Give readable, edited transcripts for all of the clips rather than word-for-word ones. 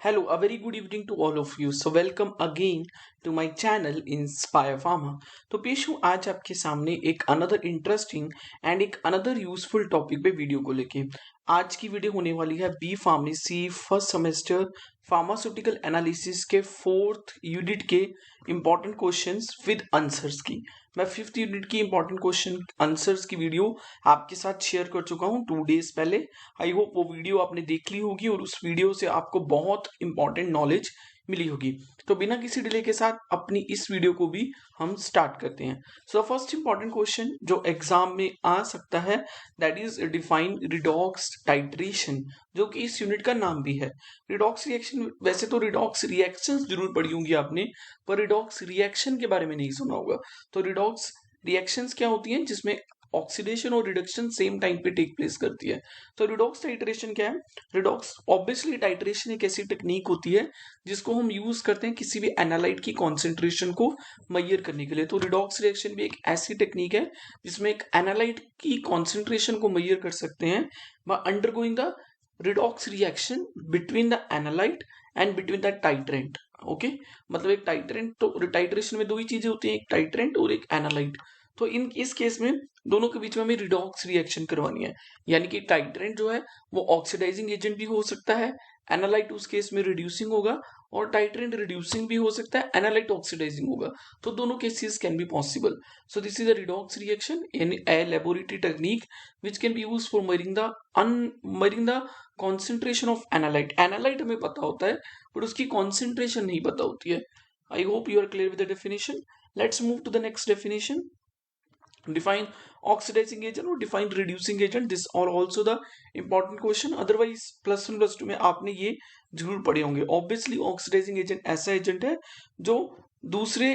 Hello, a very good evening to all of you. So welcome again to my channel Inspire Pharma. तो पेश हूँ आज आपके सामने एक अनदर इंटरेस्टिंग एंड एक अनदर यूजफुल टॉपिक पे वीडियो को लेके। आज की वीडियो होने वाली है B pharmacy first semester pharmaceutical analysis के फोर्थ यूनिट के इंपॉर्टेंट क्वेश्चंस विद आंसर्स की। मैं फिफ्थ यूनिट की इंपॉर्टेंट क्वेश्चन आंसर्स की वीडियो आपके साथ शेयर कर चुका हूँ 2 डेज पहले। आई होप वो वीडियो आपने देख ली होगी और उस वीडियो से आपको बहुत इंपॉर्टेंट नॉलेज मिली होगी। तो बिना किसी डिले के साथ अपनी इस वीडियो को भी हम स्टार्ट करते हैं। सो फर्स्ट इंपॉर्टेंट क्वेश्चन जो एग्जाम में आ सकता है that is define redox titration, जो कि इस यूनिट का नाम भी है। रिडॉक्स रिएक्शन, वैसे तो रिडॉक्स रिएक्शंस जरूर पढ़ी होंगी आपने, पर रिडॉक्स रिएक्शन के बारे में नहीं सुना होगा। तो रिडॉक्स रिएक्शंस क्या होती हैं जिसमें ऑक्सीडेशन और रिडक्शन सेम टाइम पे टेक प्लेस करती है। तो रिडॉक्स टाइट्रेशन क्या है? रिडॉक्स ऑब्वियसली टाइट्रेशन एक ऐसी टेक्निक होती है जिसको हम यूज करते हैं किसी भी एनालाइट की कॉन्सेंट्रेशन को मेजर करने के लिए। तो रिडॉक्स रिएक्शन भी एक ऐसी टेक्निक है जिसमें एक एनालाइट की कॉन्सेंट्रेशन को मेजर कर सकते हैं by undergoing the redox reaction between the analyte and between the titrant. Okay, मतलब एक टाइट्रेंट, तो टाइट्रेशन में दो ही चीजें होती हैं, एक टाइट्रेंट और एक एनालाइट। तो इस केस में दोनों के बीच में हमें रिडॉक्स रिएक्शन करवानी है, यानी कि टाइट्रेंट जो है वो ऑक्सीडाइजिंग एजेंट भी हो सकता है, एनालाइट उस केस में रिड्यूसिंग होगा, और टाइट्रेंट रिड्यूसिंग भी हो सकता है, एनालाइट ऑक्सीडाइजिंग होगा। तो दोनों cases can be possible. So this is a redox reaction in a laboratory technique which can be used for measuring the concentration of analyte. Analyte हमें पता होता है बट उसकी कॉन्सेंट्रेशन नहीं पता होती है। I hope you are clear with the definition. Let's move to the next definition. Define oxidizing agent or define reducing agent. This are also the important question. Otherwise +1 +2 में आपने ये जरूर पढ़े होंगे। Obviously ऑक्सीडाइजिंग एजेंट ऐसा agent है जो दूसरे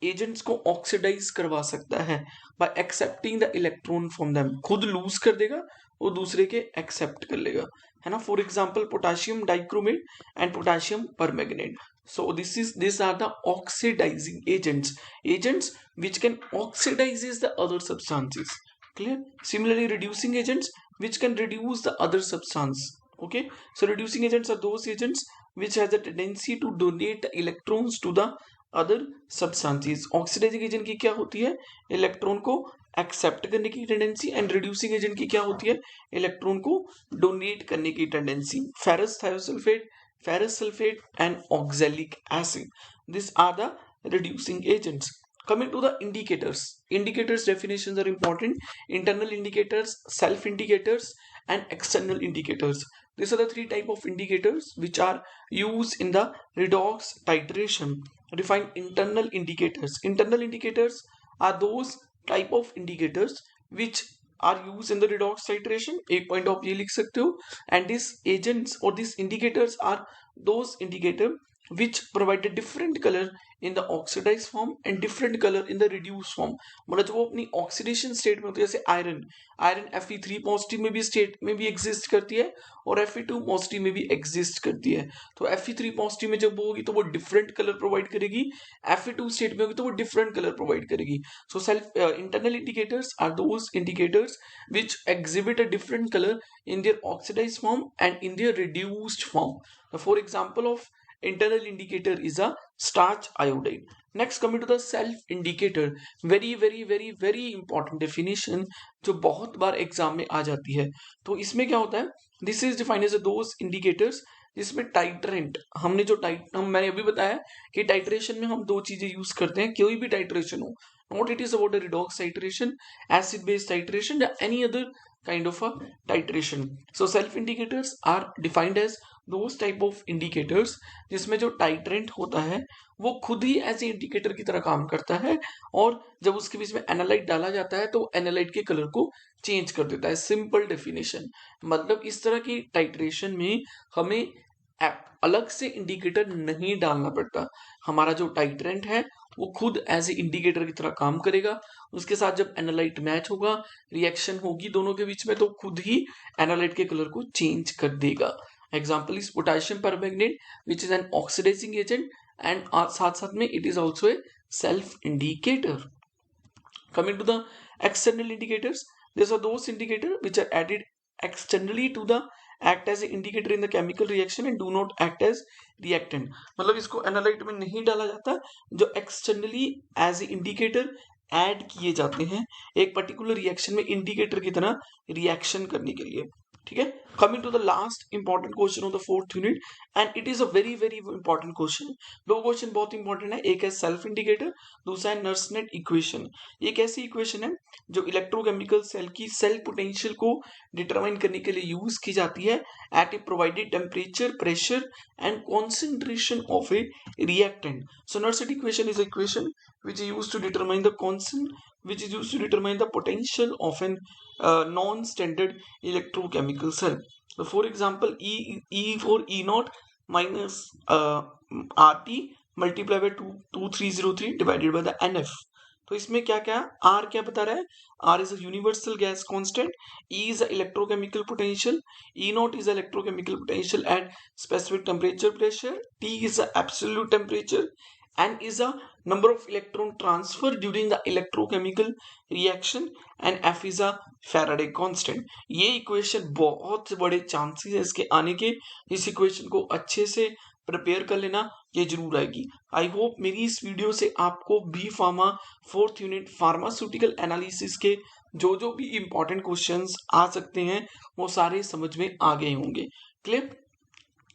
एजेंट्स को ऑक्सीडाइज करवा सकता है bye accepting the electron from them. खुद लूज कर देगा और दूसरे के एक्सेप्ट कर लेगा, है ना। For example potassium dichromate and potassium permanganate. So these are the oxidizing agents which can oxidizes the other substances. Clear? Similarly, reducing agents which can reduce the other substance. Okay, so reducing agents are those agents which has a tendency to donate electrons to the other substances. Oxidizing agent की क्या होती है? Electron को accept करने की tendency, and reducing agent की क्या होती है? इलेक्ट्रॉन को डोनेट करने की tendency. Ferrous thiosulphate, ferrous sulfate and oxalic acid, these are the reducing agents. Coming to the indicators definitions are important. Internal indicators, self indicators and external indicators. These are the three type of indicators which are used in the redox titration. Define internal indicators. Internal indicators are those type of indicators which are used in the redox titration. एक point आप ये लिख सकते हो। and these agents or these indicators are those indicator which provide a different color in the oxidized form and different color in the reduced form. मतलब जब वो अपनी ऑक्सीडेशन स्टेट में होती है, जैसे आयरन Fe3 पॉजिटिव में भी स्टेट में भी एग्जिस्ट करती है और Fe2 पॉजिटिव में भी एग्जिस्ट करती है। तो Fe3 पॉजिटिव में जब वो होगी तो वो डिफरेंट कलर प्रोवाइड करेगी, Fe2 स्टेट में होगी तो वो डिफरेंट कलर प्रोवाइड करेगी। So self internal indicators are those indicators which exhibit a different color in their oxidized form and in their reduced form. For example of internal indicator is a starch iodide. Next coming to the self indicator, very important definition जो बहुत बार exam में आ जाती है। तो इसमें क्या होता है? This is defined as those indicators जिसमें टाइट्रेंट, हमने जो मैंने अभी बताया कि टाइट्रेशन में हम दो चीजें यूज करते हैं, कोई भी टाइट्रेशन हो, not it is about a redox titration, acid base titration or any other kind of a titration. So self indicators are defined as those type of indicators जिसमें जो टाइट्रेंट होता है वो खुद ही ऐसे इंडिकेटर की तरह काम करता है, और जब उसके बीच में एनालाइट डाला जाता है तो एनालाइट के कलर को चेंज कर देता है। सिंपल डेफिनेशन, मतलब इस तरह की टाइट्रेशन में हमें अलग से इंडिकेटर नहीं डालना पड़ता। हमारा जो टाइट्रेंट है वो खुद एज ए इंडिकेटर की तरह काम करेगा। उसके साथ जब एनालाइट मैच होगा, रिएक्शन होगी दोनों के बीच में, तो खुद ही एनालाइट के कलर को चेंज कर देगा। Example is potassium permanganate which is an oxidizing agent and साथ साथ में it is also a self indicator. Coming to the external indicators, these are those indicators which are added externally to the act as a indicator in the chemical reaction and do not act as reactant. मतलब इसको analyte में नहीं डाला जाता, जो externally as a indicator add किए जाते हैं एक पर्टिकुलर रिएक्शन में इंडिकेटर की तरह रिएक्शन करने के लिए। ठीक है, coming to the last important question of the fourth unit, and it is a very very important question. दो क्वेश्चन बहुत इंपॉर्टेंट है, एक है सेल्फ इंडिकेटर, दूसरा है नर्सनेट इक्वेशन। ये एक ऐसी इक्वेशन है जो इलेक्ट्रोकेमिकल सेल की सेल पोटेंशियल को डिटरमाइन करने के लिए यूज की जाती है at a provided temperature, pressure and concentration of a reactant. So Nernst equation is equation which is used to determine the constant, which is used to determine the potential of an non-standard electrochemical cell. So for example, E for E naught minus RT multiplied by 2303 divided by the NF. तो इसमें क्या क्या R क्या बता रहा है? R is a universal gas constant, E is a electrochemical potential, E naught is electrochemical potential at specific temperature pressure, T is the absolute temperature, and is a number of electron transfer during the electrochemical reaction, and F is a Faraday constant. ये equation बहुत बड़े chances है इसके आने के, इस equation को अच्छे से प्रिपेयर कर लेना, ये जरूर आएगी। आई होप मेरी इस वीडियो से आपको B pharma fourth unit pharmaceutical analysis के जो भी इंपॉर्टेंट क्वेश्चंस आ सकते हैं वो सारे समझ में आ गए होंगे। क्लियर?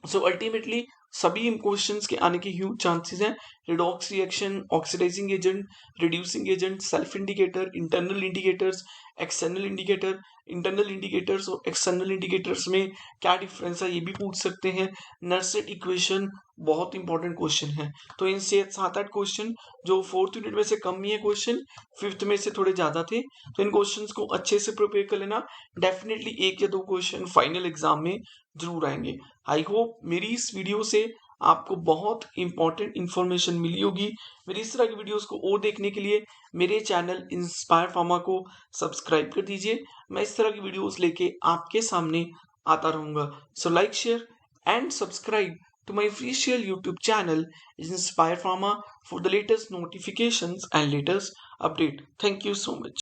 सो अल्टीमेटली सभी क्वेश्चंस के आने के ह्यूज चांसेस हैं। Redox reaction, oxidizing agent, reducing agent, self indicator, internal indicators, external indicator, internal indicators और एक्सटर्नल इंडिकेटर्स में क्या डिफरेंस है ये भी पूछ सकते हैं। नर्सेट इक्वेशन बहुत इंपॉर्टेंट क्वेश्चन है। तो इनसे 7-8 क्वेश्चन जो फोर्थ यूनिट में से कम ही है क्वेश्चन, फिफ्थ में से थोड़े ज्यादा थे, तो इन क्वेश्चंस को अच्छे से प्रिपेयर कर लेना। डेफिनेटली 1 या 2 क्वेश्चन फाइनल एग्जाम में जरूर आएंगे। आई होप मेरी इस वीडियो से आपको बहुत इंपॉर्टेंट इंफॉर्मेशन मिली होगी। मेरी इस तरह की वीडियोस को और देखने के लिए मेरे चैनल इंस्पायर फार्मा को सब्सक्राइब कर दीजिए। मैं इस तरह की वीडियोस लेके आपके सामने आता रहूंगा। So like, share and subscribe to my official YouTube channel Inspire Pharma for the latest notifications and latest update. Thank you so much.